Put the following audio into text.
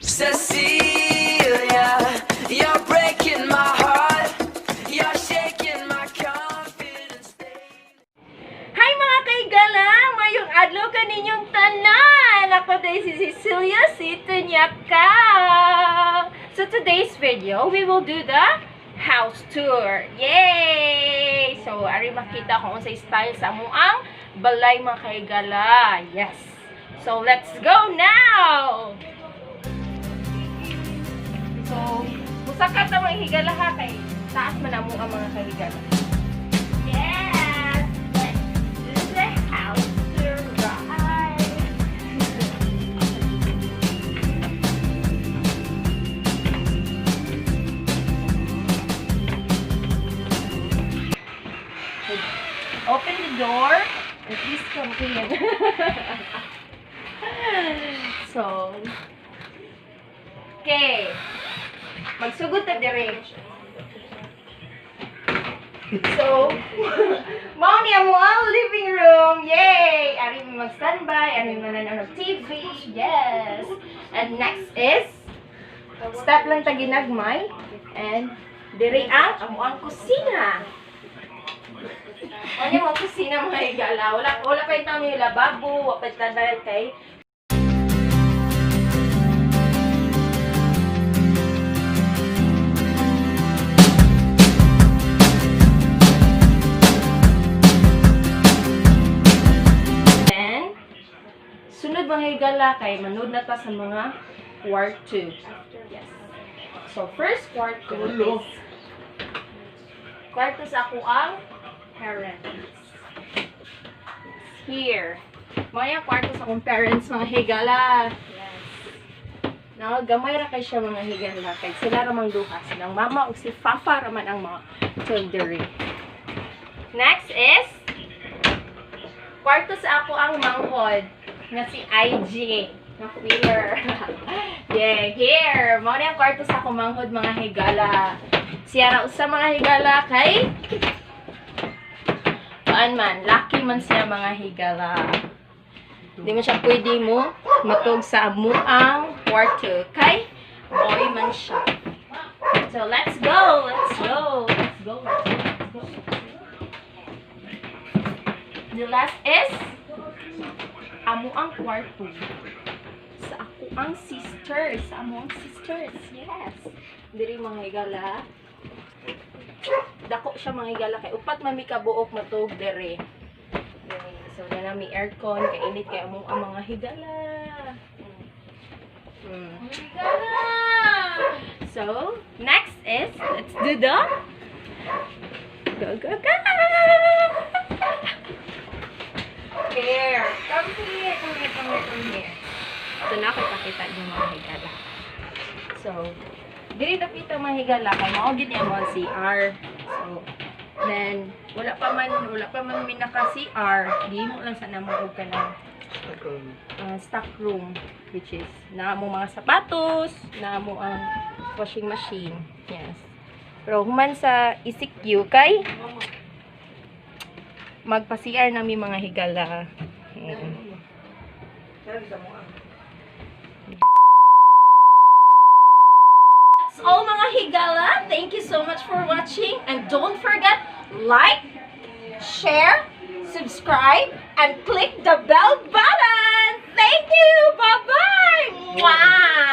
Cecilia, you're breaking my heart. You're shaking my confidence. Hi mga kahigala! Mayong adlaw kaninyong tanan! Ako day si Cecilia, si Tunyaka! So today's video, we will do the house tour. Yay! So, ari makita kung sa style sa amuang balay mga kahigala. Yes! So, let's go now! So, musakat na mga higala ha kay taas man ang mga kahigala. Yes! This is the house tour ride. Open the door and please come in. So, okay. Magsugod ta dire. So, mao ni amo ang living room. Yay! Ari mo mag-standby, ari mo nanonood TV. Yes. And next is step lang ta ginagmay and dire ang amo ang kusina. Ano yung kusina mga higala? Wala pa yung tami yung lababo, wala pa yung tandaan kay sunod mga higala kay manood na ta sa mga kwarto. Yes. So first kwarto is kwarto sa ako ang parents. Here. Mga kwarto sa akong parents mga higala. Yes. Now, gamay ra kay siya mga higala kay sila ramang duha silang mama ug si papa raman ang mga children. Next is kwarto sa ako ang manghod nga si IG na wheeler. Yeah, here. Mao ni ang kwarto sa akong manghod mga higala. Siya ra usa mga higala kay paan man, lucky man siya mga higala. Hindi man siya pwede mo matog sa amuang kwarto kay boy man siya. So let's go, let's go, let's go, let's go. The last is amo ang kwarto sa ako ang sisters, sa amo ang sisters. Yes. Diri mga higala. Dako siya mga higala kay upat man mi kabuok matug dere. So na mi aircon kay init kay amo ang mga higala. Higala. So, next is let's do the go go go. Here. Come here, come here, come here, come here. So, nakapakita niyo mga higala. So, diri na kita mga higala kay mao gid ang mga CR. So, then wala pa man mi naka CR. Gihimo lang sa namo og kanang stock room which is na mo mga sapatos, na mo ang washing machine. Yes. Pero human sa ECQ kay magpa-CR nami mga higala. That's all mga higala. Thank you so much for watching and don't forget like, share, subscribe and click the bell button. Thank you. Bye-bye. Mwah.